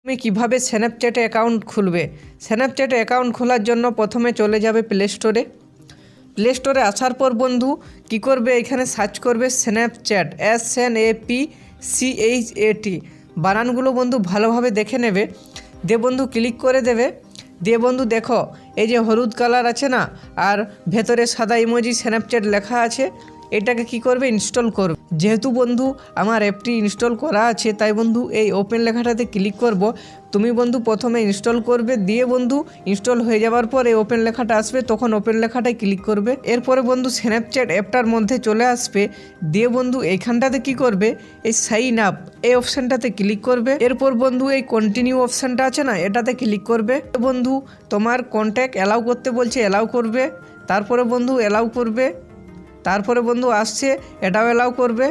তুমি কিভাবে স্ন্যাপচ্যাটে অ্যাকাউন্ট খুলবে। স্ন্যাপচ্যাটে অ্যাকাউন্ট খোলার জন্য প্রথমে চলে যাবে প্লে স্টোরে আসার পর বন্ধু কি করবে, এখানে সার্চ করবে স্ন্যাপচ্যাট, SNAPCHAT, বানানগুলো বন্ধু ভালোভাবে দেখে নেবে। দিয়ে বন্ধু ক্লিক করে দেবে। দিয়ে বন্ধু দেখো এই যে হলুদ কালার আছে না, আর ভেতরে সাদা ইমোজি স্ন্যাপচ্যাট লেখা আছে, এটাকে কি করবে, ইনস্টল করবে। যেহেতু বন্ধু আমার অ্যাপটি ইনস্টল করা আছে, তাই বন্ধু এই ওপেন লেখাটাতে ক্লিক করব। তুমি বন্ধু প্রথমে ইনস্টল করবে, দিয়ে বন্ধু ইনস্টল হয়ে যাওয়ার পর এই ওপেন লেখাটা আসবে, তখন ওপেন লেখাটায় ক্লিক করবে। এরপরে বন্ধু স্ন্যাপচ্যাট অ্যাপটার মধ্যে চলে আসবে। দিয়ে বন্ধু এইখানটাতে কি করবে, এই সাইন আপ এই অপশানটাতে ক্লিক করবে। এরপর বন্ধু এই কন্টিনিউ অপশানটা আছে না, এটাতে ক্লিক করবে। বন্ধু তোমার কন্ট্যাক্ট অ্যালাউ করতে বলছে, অ্যালাউ করবে। তারপরে বন্ধু অ্যালাউ করবে। তারপরে বন্ধু আসছে, এটাও অ্যালাউ করবে।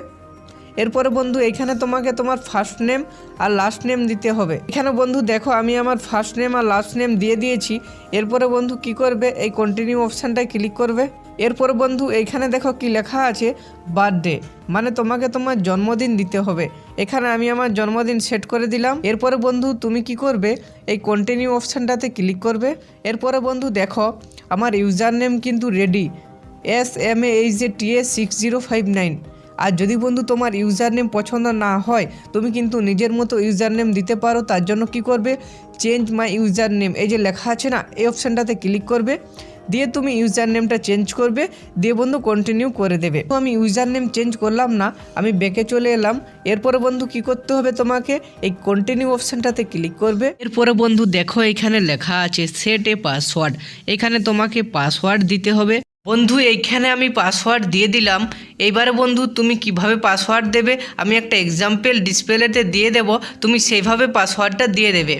এরপরে বন্ধু এখানে তোমাকে তোমার ফার্স্ট নেম আর লাস্ট নেম দিতে হবে। এখানে বন্ধু দেখো আমি আমার ফার্স্ট নেম আর লাস্ট নেম দিয়ে দিয়েছি। এরপরে বন্ধু কি করবে, এই কন্টিনিউ অপশানটায় ক্লিক করবে। এরপরে বন্ধু এইখানে দেখো কি লেখা আছে, বার্থডে, মানে তোমাকে তোমার জন্মদিন দিতে হবে। এখানে আমি আমার জন্মদিন সেট করে দিলাম। এরপরে বন্ধু তুমি কি করবে, এই কন্টিনিউ অপশানটাতে ক্লিক করবে। এরপরে বন্ধু দেখো আমার ইউজার নেম কিন্তু রেডি, SMAHTA6059। আর যদি বন্ধু তোমার ইউজার নেম পছন্দ না হয়, তুমি কিন্তু নিজের মতো ইউজার নেম দিতে পারো। তার জন্য কি করবে, চেঞ্জ মাই ইউজার নেম এই যে লেখা আছে না, এই অপশানটাতে ক্লিক করবে। দিয়ে তুমি ইউজার নেমটা চেঞ্জ করবে, দিয়ে বন্ধু কন্টিনিউ করে দেবে। তো আমি ইউজার নেম চেঞ্জ করলাম না, আমি ব্যাকে চলে এলাম। এরপরে বন্ধু কি করতে হবে, তোমাকে এই কন্টিনিউ অপশানটাতে ক্লিক করবে। এরপরে বন্ধু দেখো এখানে লেখা আছে সেট এ পাসওয়ার্ড, এখানে তোমাকে পাসওয়ার্ড দিতে হবে। বন্ধু এইখানে আমি পাসওয়ার্ড দিয়ে দিলাম। এইবারে বন্ধু তুমি কিভাবে পাসওয়ার্ড দেবে আমি একটা এক্সাম্পল ডিসপ্লেতে দিয়ে দেব, তুমি সেইভাবে পাসওয়ার্ডটা দিয়ে দেবে।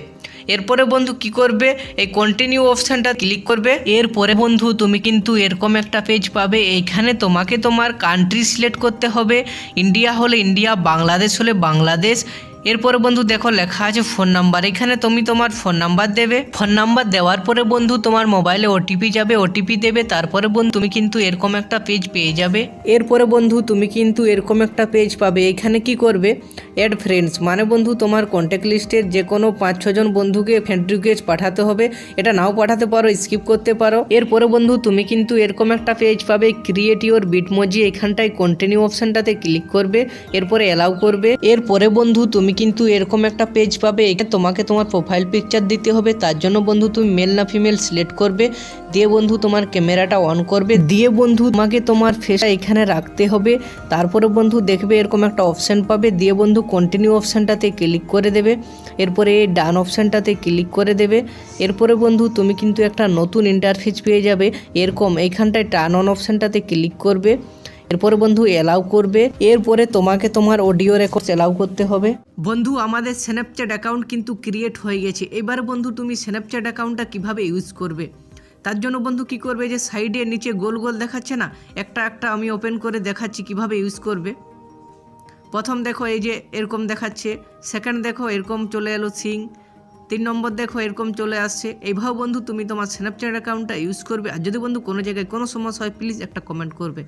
এরপরে বন্ধু কি করবে, এই কন্টিনিউ অপশানটা ক্লিক করবে। এরপরে বন্ধু তুমি কিন্তু এরকম একটা পেজ পাবে। এইখানে তোমাকে তোমার কান্ট্রি সিলেক্ট করতে হবে, ইন্ডিয়া হলে ইন্ডিয়া, বাংলাদেশ হলে বাংলাদেশ। এরপরে বন্ধু দেখো লেখা আছে ফোন নাম্বার, এখানে তুমি তোমার ফোন নাম্বার দেবে। ফোন নাম্বার দেওয়ার পরে বন্ধু তোমার মোবাইলে ওটিপি যাবে, ওটিপি দেবে। তারপরে বন্ধু তুমি কিন্তু এরকম একটা পেজ পেয়ে যাবে। এরপরে বন্ধু তুমি কিন্তু এরকম একটা পেজ পাবে। এখানে কি করবে, অ্যাড ফ্রেন্ডস, মানে বন্ধু তোমার কন্ট্যাক্ট লিস্টের যে কোনো 5-6 জন বন্ধুকে ফ্রেন্ড রিকোয়েস্ট পাঠাতে হবে। এটা নাও পাঠাতে পারো, স্কিপ করতে পারো। এরপরে বন্ধু তুমি কিন্তু এরকম একটা পেজ পাবে, ক্রিয়েট ইওর বিটমোজি, এখানটায় কন্টিনিউ অপশানটাতে ক্লিক করবে। এরপরে অ্যালাউ করবে। এরপরে বন্ধু তুমি কিন্তু এরকম একটা পেজ পাবে, এটা তোমাকে তোমার প্রোফাইল পিকচার দিতে হবে। তার জন্য বন্ধু তুমি মেল না ফিমেল সিলেক্ট করবে। দিয়ে বন্ধু তোমার ক্যামেরাটা অন করবে। দিয়ে বন্ধু তোমাকে তোমার ফেসটা এখানে রাখতে হবে। তারপরে বন্ধু দেখবে এরকম একটা অপশান পাবে। দিয়ে বন্ধু কন্টিনিউ অপশানটাতে ক্লিক করে দেবে। এরপরে এই ডান অপশানটাতে ক্লিক করে দেবে। এরপরে বন্ধু তুমি কিন্তু একটা নতুন ইন্টারফেস পেয়ে যাবে এরকম। এইখানটায় টার্ন অন অপশানটাতে ক্লিক করবে। এরপরে বন্ধু অ্যালাউ করবে। এরপরে তোমাকে তোমার অডিও রেকর্ডস অ্যালাউ করতে হবে। বন্ধু আমাদের স্ন্যাপচ্যাট অ্যাকাউন্ট কিন্তু ক্রিয়েট হয়ে গেছে। এবার বন্ধু তুমি স্ন্যাপচ্যাট অ্যাকাউন্টটা কিভাবে ইউজ করবে, তার জন্য বন্ধু কি করবে, যে সাইডে নিচে গোল গোল দেখাচ্ছে না, একটা একটা আমি ওপেন করে দেখাচ্ছি কিভাবে ইউজ করবে। প্রথম দেখো এই যে এরকম দেখাচ্ছে, সেকেন্ড দেখো এরকম চলে এলো সিং, 3 নম্বর দেখো এরকম চলে আসছে। এইভাবে বন্ধু তুমি তোমার স্ন্যাপচ্যাট অ্যাকাউন্টটা ইউজ করবে। আর যদি বন্ধু কোনো জায়গায় কোনো সমস্যা হয় প্লিজ একটা কমেন্ট করবে।